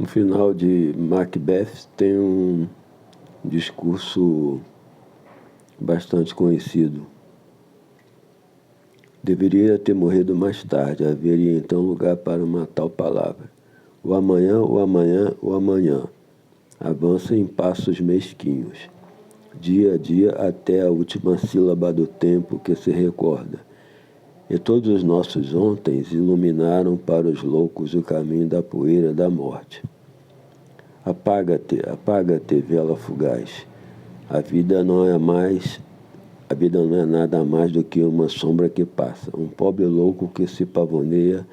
No final de Macbeth tem um discurso bastante conhecido. Deveria ter morrido mais tarde, haveria então lugar para uma tal palavra. O amanhã, o amanhã, o amanhã, avança em passos mesquinhos, dia a dia até a última sílaba do tempo que se recorda. E todos os nossos ontens iluminaram para os loucos o caminho da poeira da morte. Apaga-te, apaga-te, vela fugaz. A vida não é nada mais do que uma sombra que passa, um pobre louco que se pavoneia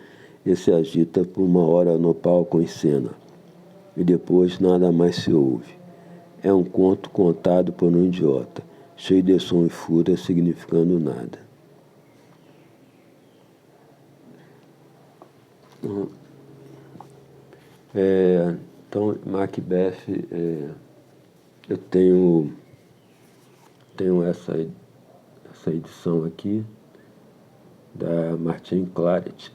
e se agita por uma hora no palco em cena, e depois nada mais se ouve. É um conto contado por um idiota, cheio de som e fúria, significando nada. Então, Macbeth, eu tenho essa edição aqui da Martin Claret,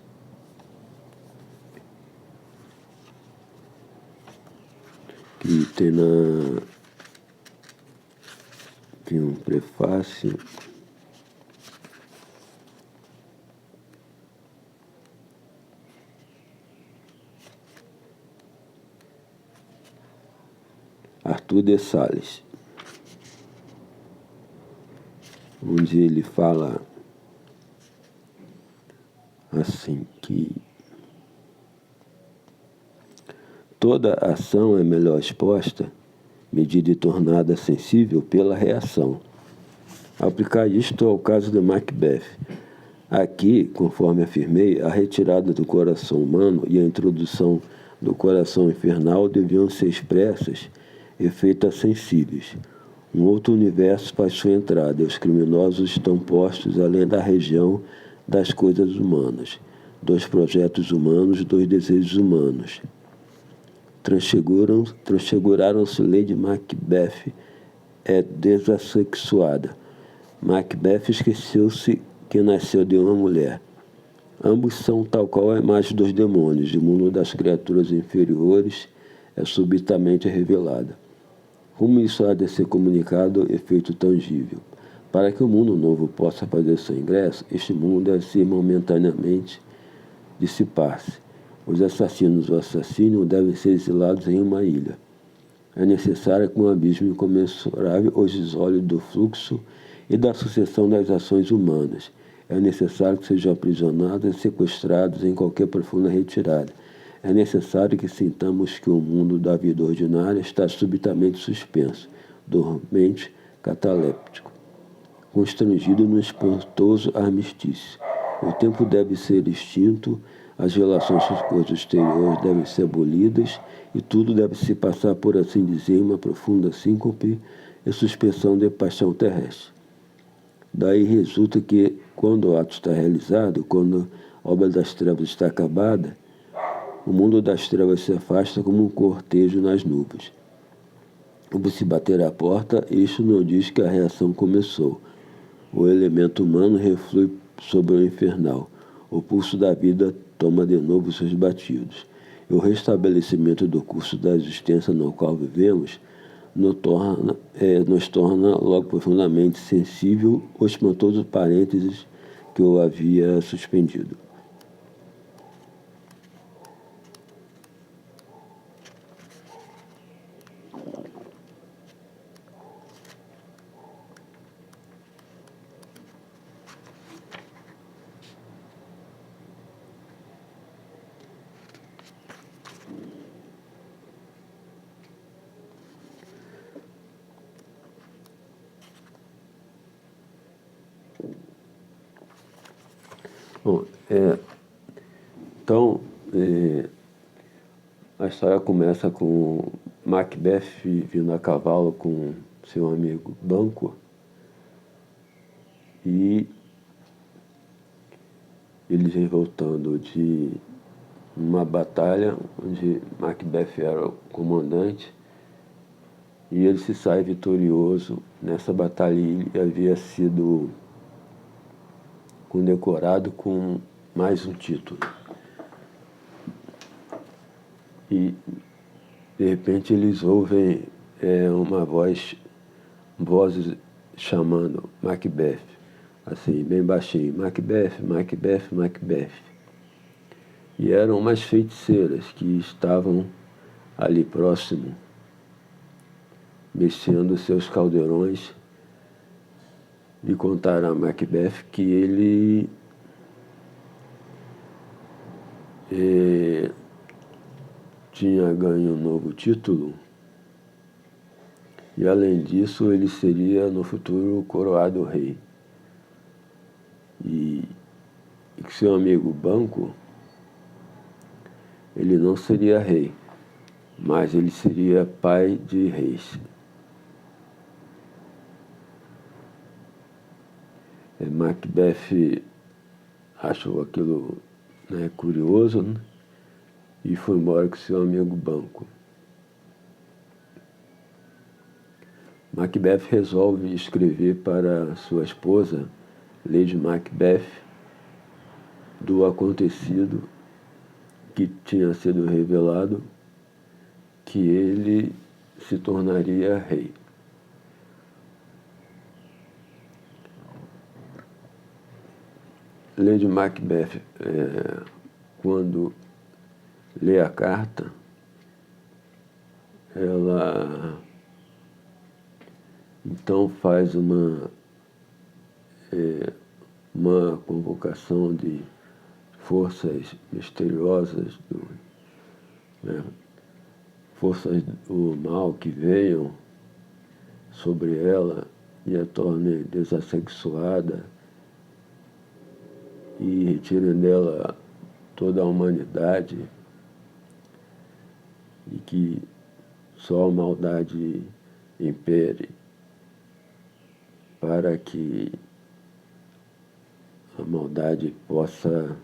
que tem um prefácio. Arthur de Sales, onde ele fala assim que toda ação é melhor exposta, medida e tornada sensível pela reação. Aplicar isto ao caso de Macbeth. Aqui, conforme afirmei, a retirada do coração humano e a introdução do coração infernal deviam ser expressas e feitas sensíveis. Um outro universo faz sua entrada e os criminosos estão postos além da região das coisas humanas, dos projetos humanos, dos desejos humanos. Transfiguraram-se Lady Macbeth é desassexuada. Macbeth esqueceu-se que nasceu de uma mulher. Ambos são tal qual a imagem dos demônios, e o mundo das criaturas inferiores é subitamente revelada. Como isso há de ser comunicado e feito tangível? Para que o mundo novo possa fazer seu ingresso, este mundo deve ser momentaneamente dissipar-se. Os assassinos ou assassínio devem ser exilados em uma ilha. É necessário que um abismo incomensurável os isole do fluxo e da sucessão das ações humanas. É necessário que sejam aprisionados e sequestrados em qualquer profunda retirada. É necessário que sintamos que o mundo da vida ordinária está subitamente suspenso, dormente, cataléptico, constrangido num espantoso armistício. O tempo deve ser extinto, as relações com os exteriores devem ser abolidas e tudo deve se passar, por assim dizer, em uma profunda síncope e suspensão de paixão terrestre. Daí resulta que, quando o ato está realizado, quando a obra das trevas está acabada, o mundo das trevas se afasta como um cortejo nas nuvens. Como se bater à porta, isto não diz que a reação começou. O elemento humano reflui sobre o infernal. O pulso da vida toma de novo seus batidos. E o restabelecimento do curso da existência no qual vivemos nos torna logo profundamente sensível o espantoso parênteses que o havia suspendido. Bom, então, a história começa com Macbeth vindo a cavalo com seu amigo Banquo e eles vêm voltando de uma batalha onde Macbeth era o comandante e ele se sai vitorioso. Nessa batalha ele havia sido condecorado com mais um título. E De repente eles ouvem uma vozes chamando Macbeth, assim, bem baixinho, Macbeth, Macbeth, Macbeth. E eram umas feiticeiras que estavam ali próximo, mexendo seus caldeirões, e contaram a Macbeth que ele tinha ganho um novo título e, além disso, ele seria no futuro coroado rei. E que seu amigo Banco, ele não seria rei, mas ele seria pai de reis. Macbeth achou aquilo, curioso, né? E foi embora com seu amigo Banco. Macbeth resolve escrever para sua esposa, Lady Macbeth, do acontecido que tinha sido revelado que ele se tornaria rei. Lady Macbeth, quando lê a carta, ela então faz uma convocação de forças misteriosas, forças do mal que venham sobre ela e a tornem desassexuada e retirem dela toda a humanidade, e que só a maldade impere, para que a maldade possa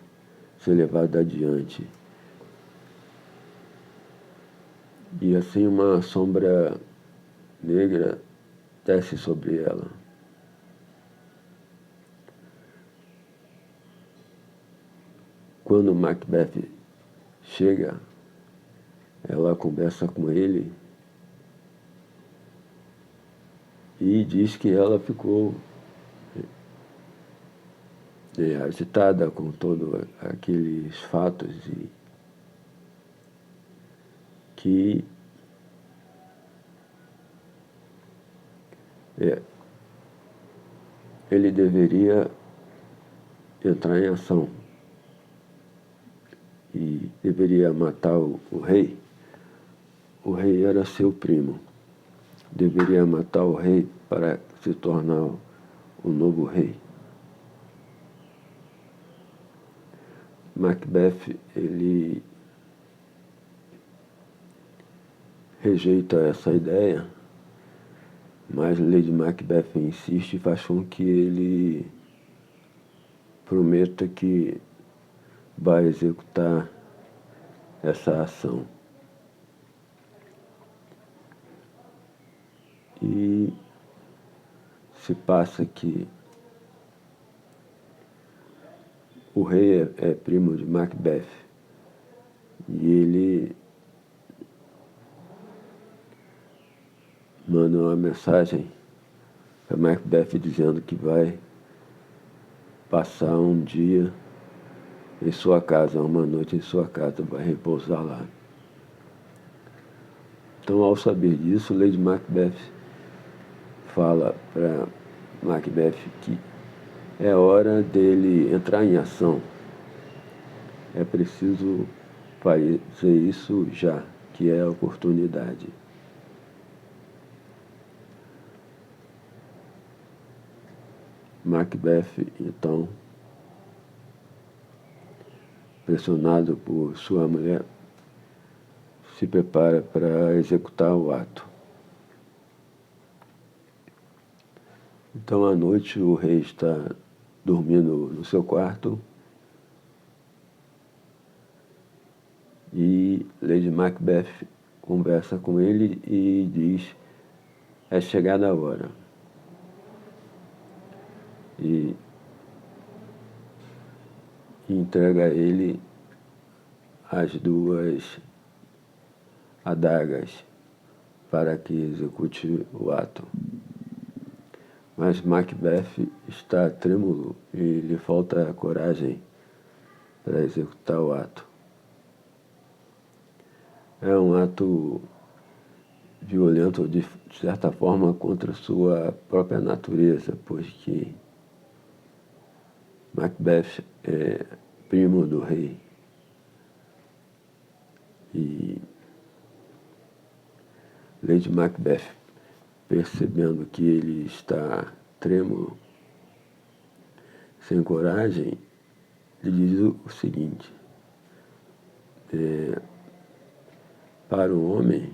ser levada adiante. E assim uma sombra negra desce sobre ela. Quando Macbeth chega, ela conversa com ele e diz que ela ficou agitada com todos aqueles fatos e que ele deveria entrar em ação e deveria matar o rei. O rei era seu primo. Deveria matar o rei para se tornar o novo rei. Macbeth, ele rejeita essa ideia, mas Lady Macbeth insiste e faz com que ele prometa que vai executar essa ação. E se passa que o rei é primo de Macbeth e ele manda uma mensagem para Macbeth dizendo que vai passar um dia em sua casa, uma noite em sua casa, vai repousar lá. Então, ao saber disso, Lady Macbeth fala para Macbeth que é hora dele entrar em ação. É preciso fazer isso já, que é a oportunidade. Macbeth, então, pressionado por sua mulher, se prepara para executar o ato. Então, à noite, o rei está dormindo no seu quarto e Lady Macbeth conversa com ele e diz: é chegada a hora. E entrega a ele adagas para que execute o ato. Mas Macbeth está trêmulo e lhe falta coragem para executar o ato. É um ato violento, de certa forma, contra sua própria natureza, pois que Macbeth é primo do rei. E Lady Macbeth, percebendo que ele está trêmulo, sem coragem, lhe diz o seguinte: para o homem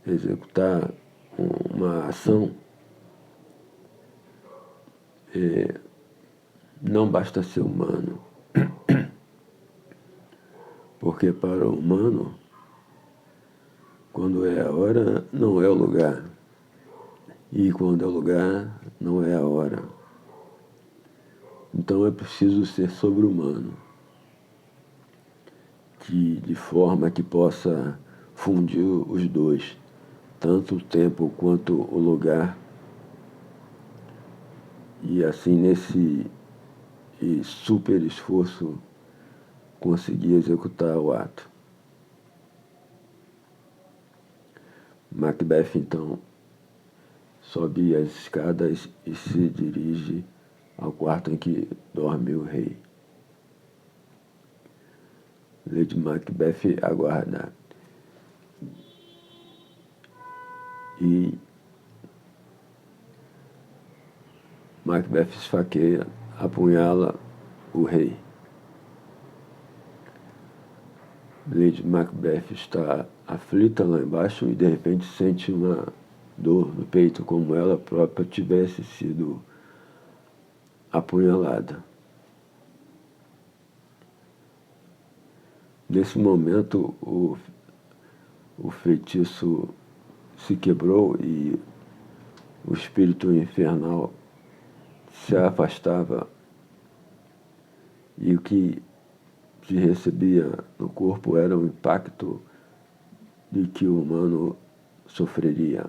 executar uma ação, não basta ser humano, porque para o humano, quando é a hora, não é o lugar, e quando é o lugar, não é a hora. Então é preciso ser sobre-humano, de forma que possa fundir os dois, tanto o tempo quanto o lugar, e assim nesse super esforço conseguir executar o ato. Macbeth então sobe as escadas e se dirige ao quarto em que dorme o rei. Lady Macbeth aguarda. E Macbeth esfaqueia, apunhala o rei. Lady Macbeth está aflita lá embaixo e de repente sente uma dor no peito, como ela própria tivesse sido apunhalada. Nesse momento, o feitiço se quebrou e o espírito infernal se afastava, e o que se recebia no corpo era o impacto de que o humano sofreria.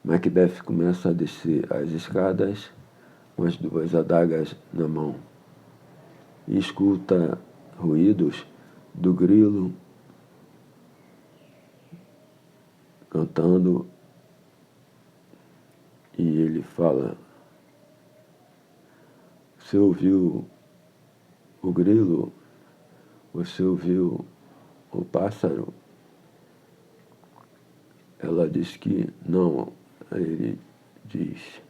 Macbeth começa a descer as escadas com as duas adagas na mão e escuta ruídos do grilo cantando, e ele fala: "Você ouviu o grilo? Você ouviu o pássaro?" Ela diz que não. Aí ele diz: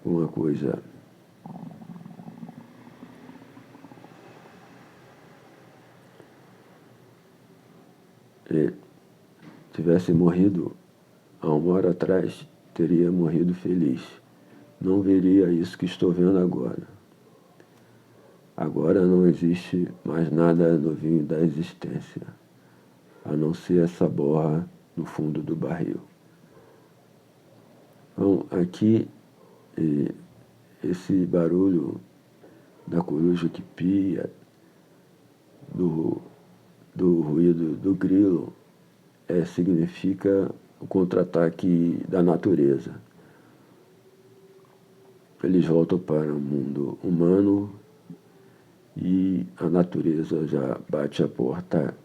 uma coisa. Tivesse morrido há 1 hora atrás, teria morrido feliz. Não veria isso que estou vendo agora. Agora não existe mais nada no vinho da existência, a não ser essa borra no fundo do barril. Então, aqui, esse barulho da coruja que pia, do ruído do grilo, significa o contra-ataque da natureza. Eles voltam para o mundo humano e a natureza já bate a porta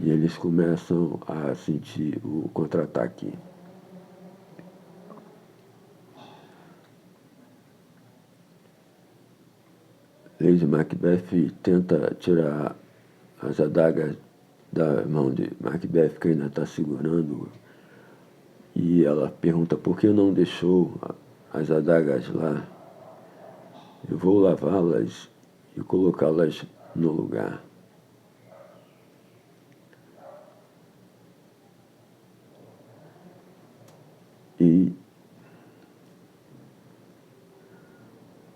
e eles começam a sentir o contra-ataque. Lady Macbeth tenta tirar as adagas da mão de Macbeth, que ainda está segurando, e ela pergunta por que não deixou as adagas lá. Eu vou lavá-las e colocá-las no lugar. E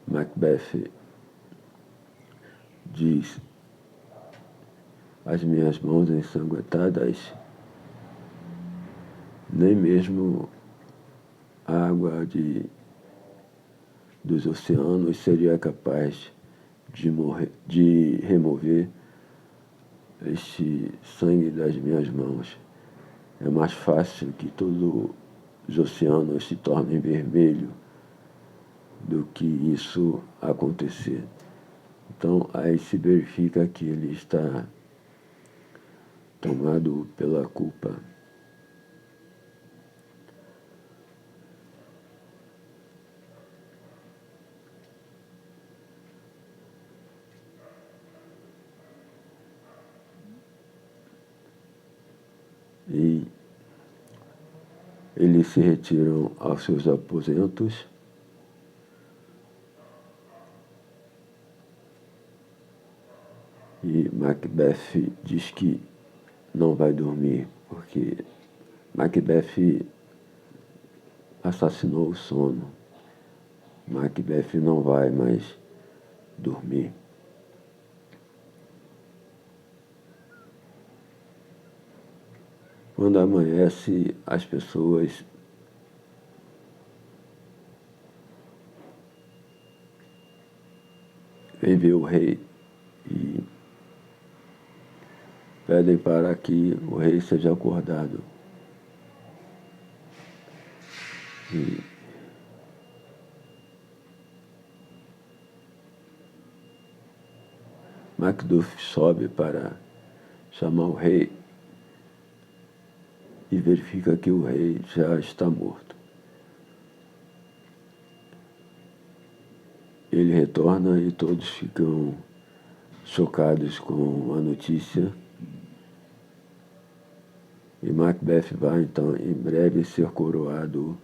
Macbeth diz: as minhas mãos ensanguentadas, nem mesmo a água dos oceanos seria capaz de remover este sangue das minhas mãos. É mais fácil que todos os oceanos se tornem vermelhos do que isso acontecer. Então, aí se verifica que ele está tomado pela culpa. E eles se retiram aos seus aposentos e Macbeth diz que não vai dormir, porque Macbeth assassinou o sono. Macbeth não vai mais dormir. Quando amanhece, as pessoas vêm ver o rei e pedem para que o rei seja acordado. E Macduff sobe para chamar o rei e verifica que o rei já está morto. Ele retorna e todos ficam chocados com a notícia. E Macbeth vai, então, em breve ser coroado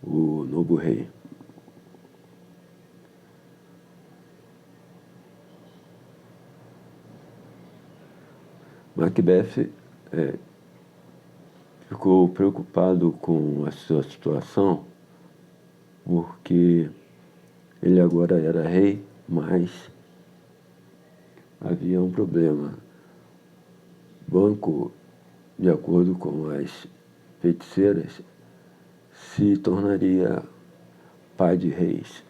o novo rei. Macbeth ficou preocupado com a sua situação, porque ele agora era rei, mas havia um problema. Banquo, de acordo com as feiticeiras, se tornaria pai de reis.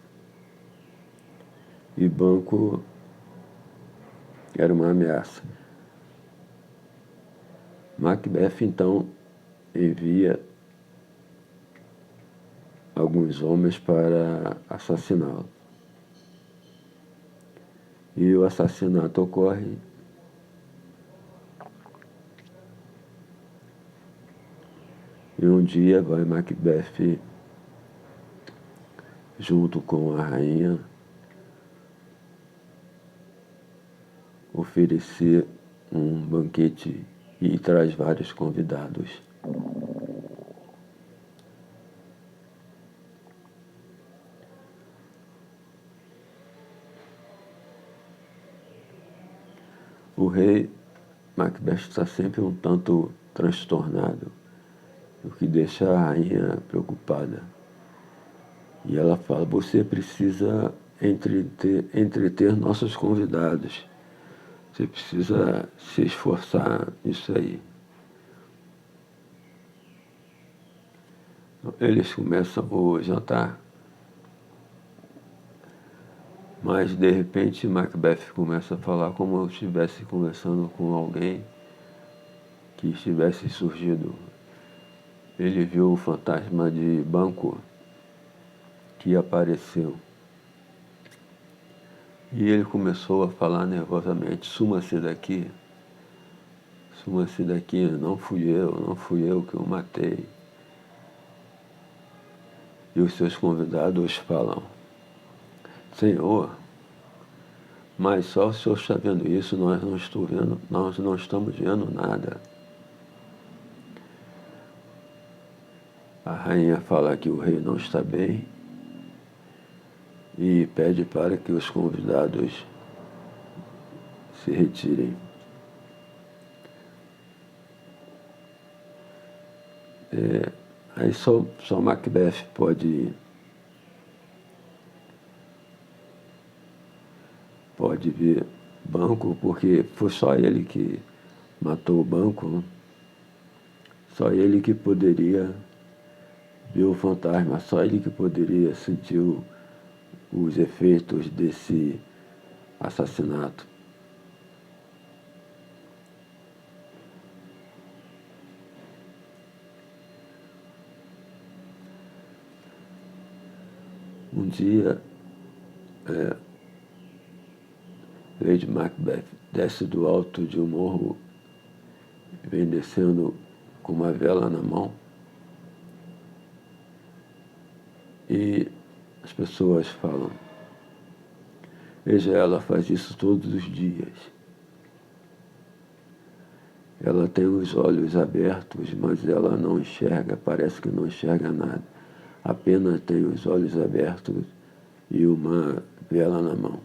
E Banquo era uma ameaça. Macbeth, então, envia alguns homens para assassiná-lo. E o assassinato ocorre e um dia vai Macbeth junto com a rainha oferecer um banquete e traz vários convidados. O rei Macbeth está sempre um tanto transtornado, o que deixa a rainha preocupada. E ela fala: você precisa entreter nossos convidados. Você precisa se esforçar nisso aí. Eles começam o jantar. Mas, de repente, Macbeth começa a falar como se estivesse conversando com alguém que estivesse surgido. Ele viu o fantasma de Banquo que apareceu. E ele começou a falar nervosamente: suma-se daqui, não fui eu que o matei. E os seus convidados falam: Senhor, mas só o Senhor está vendo isso, nós não estamos vendo nada. A rainha fala que o rei não está bem e pede para que os convidados se retirem. Aí só Macbeth pode ver Banquo, porque foi só ele que matou o Banquo, né? Só ele que poderia ver o fantasma, só ele que poderia sentir os efeitos desse assassinato. Um dia, Lady Macbeth desce do alto de um morro, vem descendo com uma vela na mão, e as pessoas falam: veja, ela faz isso todos os dias. Ela tem os olhos abertos, mas ela não enxerga, parece que não enxerga nada. Apenas tem os olhos abertos e uma vela na mão.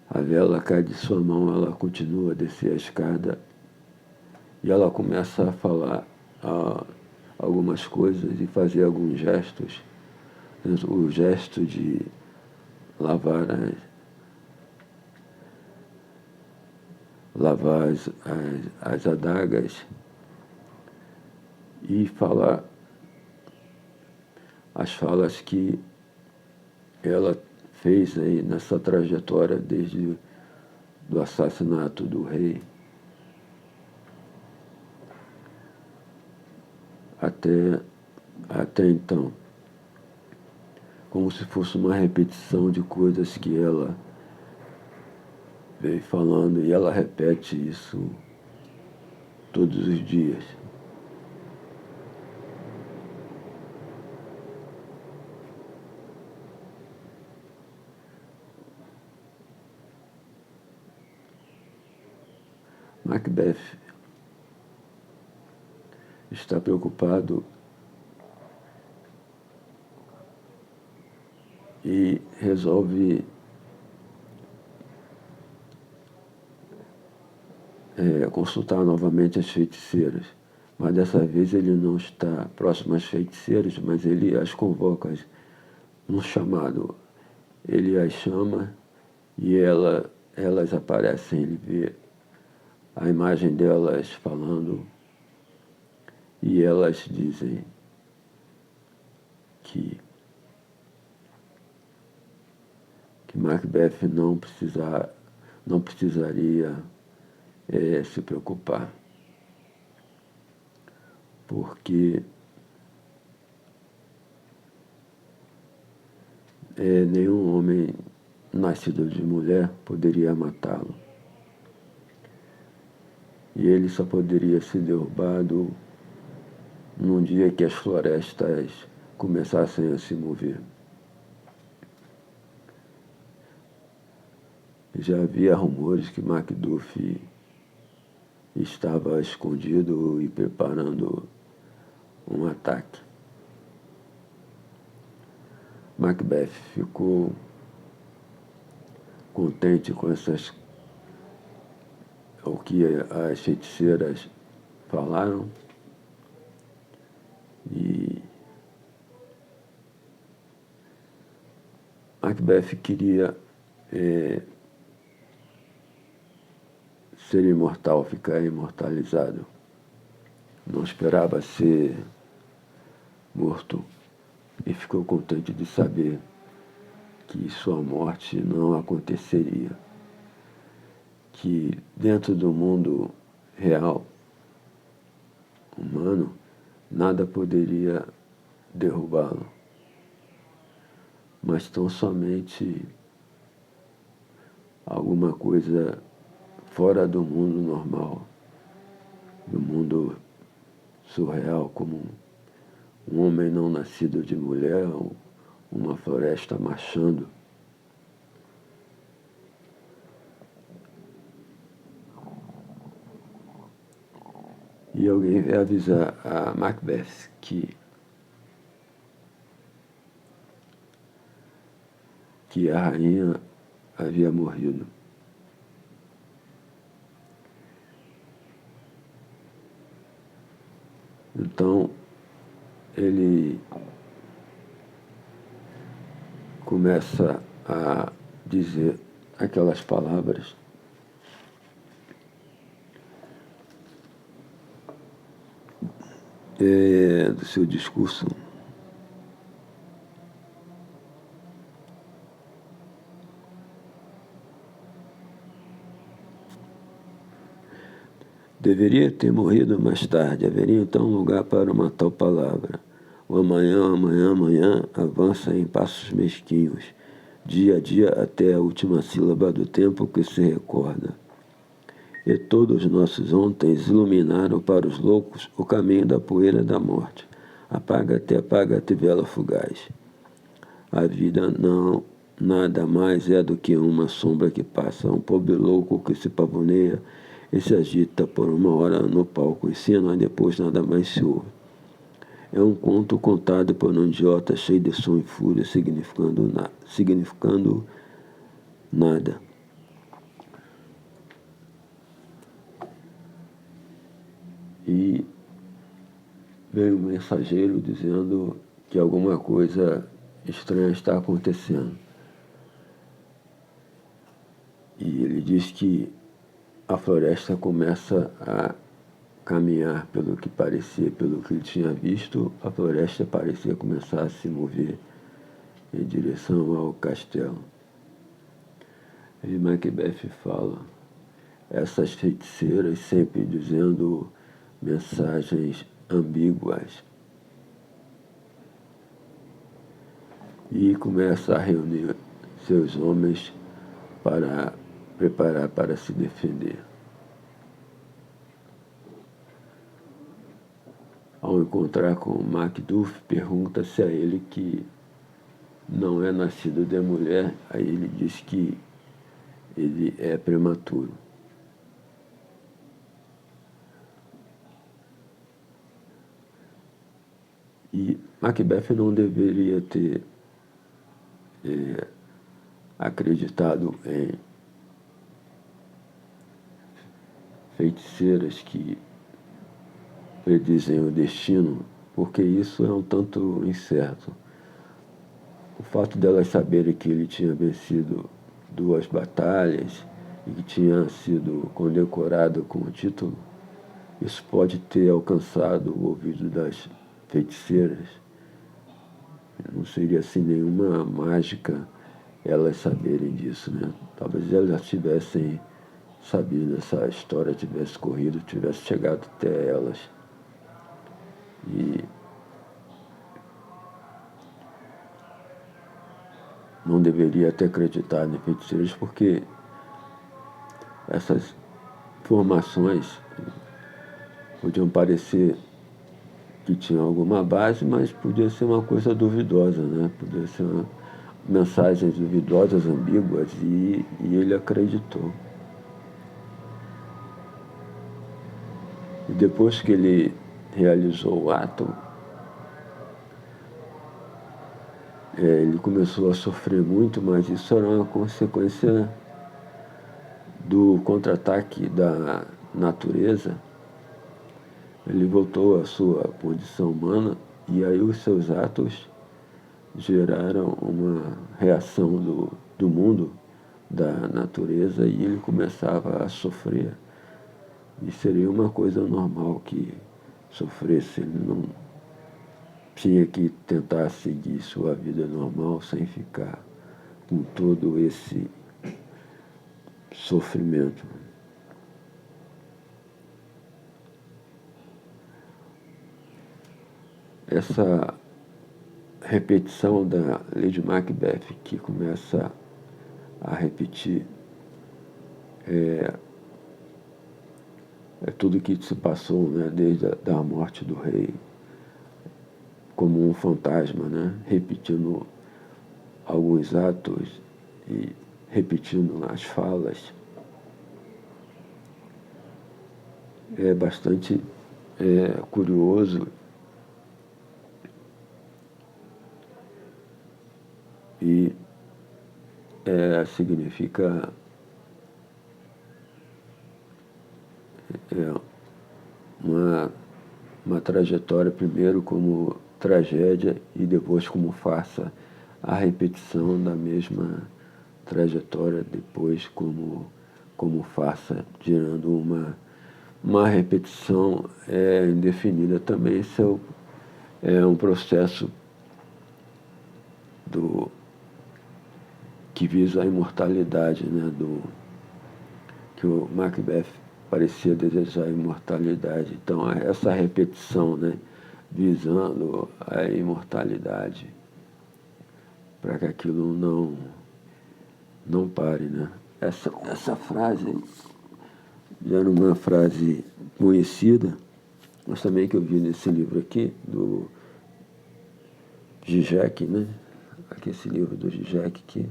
A vela cai de sua mão, ela continua a descer a escada e ela começa a falar algumas coisas e fazer alguns gestos. O gesto de lavar as adagas e falar as falas que ela fez aí nessa trajetória desde do assassinato do rei até então, como se fosse uma repetição de coisas que ela veio falando, e ela repete isso todos os dias. Macbeth está preocupado e resolve consultar novamente as feiticeiras. Mas dessa vez ele não está próximo às feiticeiras, mas ele as convoca num chamado. Ele as chama e elas aparecem, ele vê a imagem delas falando e elas dizem que Macbeth não precisaria se preocupar, porque nenhum homem nascido de mulher poderia matá-lo. E ele só poderia ser derrubado num dia que as florestas começassem a se mover. Já havia rumores que Macduff estava escondido e preparando um ataque. Macbeth ficou contente com o que as feiticeiras falaram e Macbeth queria ser imortal, ficar imortalizado. Não esperava ser morto e ficou contente de saber que sua morte não aconteceria, que dentro do mundo real, humano, nada poderia derrubá-lo, mas tão somente alguma coisa fora do mundo normal, do mundo surreal, como um homem não nascido de mulher, ou uma floresta marchando. E alguém veio avisar a Macbeth que a rainha havia morrido. Então, ele começa a dizer aquelas palavras do seu discurso, Deveria ter morrido mais tarde, haveria então lugar para uma tal palavra. O amanhã, amanhã, amanhã avança em passos mesquinhos, dia a dia até a última sílaba do tempo que se recorda. E todos os nossos ontens iluminaram para os loucos o caminho da poeira da morte. Apaga-te, vela fugaz. A vida não nada mais é do que uma sombra que passa, um pobre louco que se pavoneia e se agita por uma hora no palco em cena e depois nada mais se ouve. É um conto contado por um idiota cheio de som e fúria, significando nada. E veio um mensageiro dizendo que alguma coisa estranha está acontecendo. E ele diz que a floresta começa a caminhar, pelo que parecia, pelo que ele tinha visto, a floresta parecia começar a se mover em direção ao castelo. E Macbeth fala, essas feiticeiras sempre dizendo mensagens ambíguas. E começa a reunir seus homens para preparar para se defender. Ao encontrar com Macduff, pergunta se a ele que não é nascido de mulher, aí ele diz que ele é prematuro. E Macbeth não deveria ter acreditado em feiticeiras que predizem o destino, porque isso é um tanto incerto. O fato delas saberem que ele tinha vencido 2 batalhas e que tinha sido condecorado com o título, isso pode ter alcançado o ouvido das feiticeiras. Não seria assim nenhuma mágica elas saberem disso, né? Talvez elas tivessem sabido essa história, tivesse corrido, tivesse chegado até elas. E não deveria ter acreditado em feiticeiros, porque essas informações podiam parecer que tinham alguma base, mas podia ser uma coisa duvidosa, né? Podia ser mensagens duvidosas, ambíguas, e ele acreditou. E depois que ele realizou o ato, ele começou a sofrer muito, mas isso era uma consequência do contra-ataque da natureza. Ele voltou à sua condição humana e aí os seus atos geraram uma reação do mundo, da natureza, e ele começava a sofrer. E seria uma coisa normal que sofresse, ele não tinha que tentar seguir sua vida normal sem ficar com todo esse sofrimento. Essa repetição da Lady Macbeth, que começa a repetir, é tudo que se passou, né, desde a morte do rei, como um fantasma, né, repetindo alguns atos e repetindo as falas. É bastante curioso e significa uma trajetória, primeiro como tragédia e depois como farsa, a repetição da mesma trajetória depois como farsa, gerando uma repetição indefinida. Também isso é um processo que visa a imortalidade, né, que o Macbeth parecia desejar a imortalidade. Então, essa repetição, né, visando a imortalidade, para que aquilo não pare, né? Essa frase já era uma frase conhecida, mas também que eu vi nesse livro aqui, do Zizek, né? Aqui esse livro do Zizek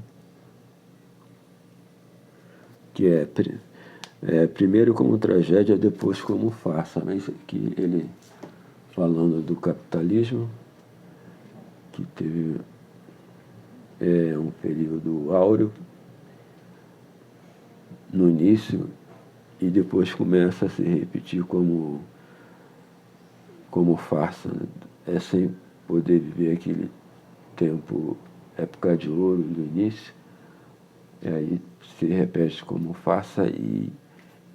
que é primeiro como tragédia, depois como farsa, né? Isso aqui ele falando do capitalismo, que teve um período áureo no início e depois começa a se repetir como farsa, né? Sem poder viver aquele tempo, época de ouro do início, e aí se repete como farsa e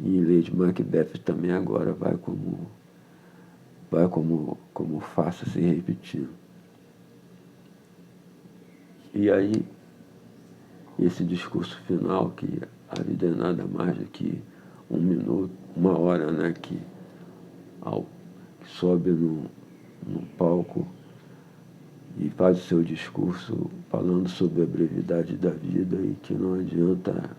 Lady Macbeth também agora vai como farsa se repetindo. E aí, esse discurso final, que a vida é nada mais do que 1 minuto, 1 hora, né, que sobe no palco e faz o seu discurso falando sobre a brevidade da vida e que não adianta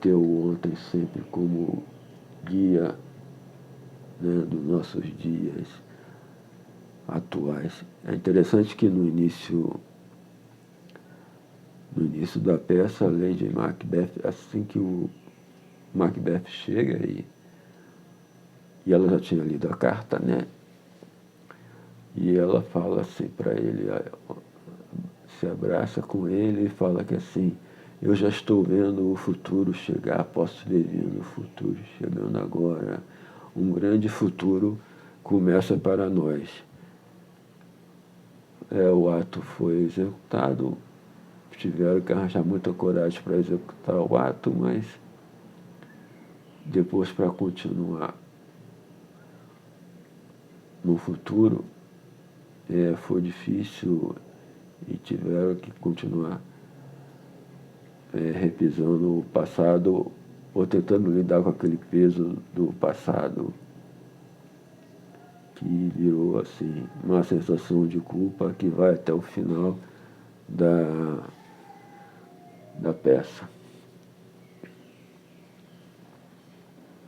ter o ontem sempre como guia, né, dos nossos dias atuais. É interessante que no início da peça, a Lady Macbeth, assim que o Macbeth chega e ela já tinha lido a carta, né? E ela fala assim para ele, se abraça com ele e fala que assim, eu já estou vendo o futuro chegar, posso ver no futuro chegando agora. Um grande futuro começa para nós. O ato foi executado, tiveram que arranjar muita coragem para executar o ato, mas depois para continuar no futuro foi difícil e tiveram que continuar repisando o passado ou tentando lidar com aquele peso do passado que virou assim uma sensação de culpa que vai até o final da peça.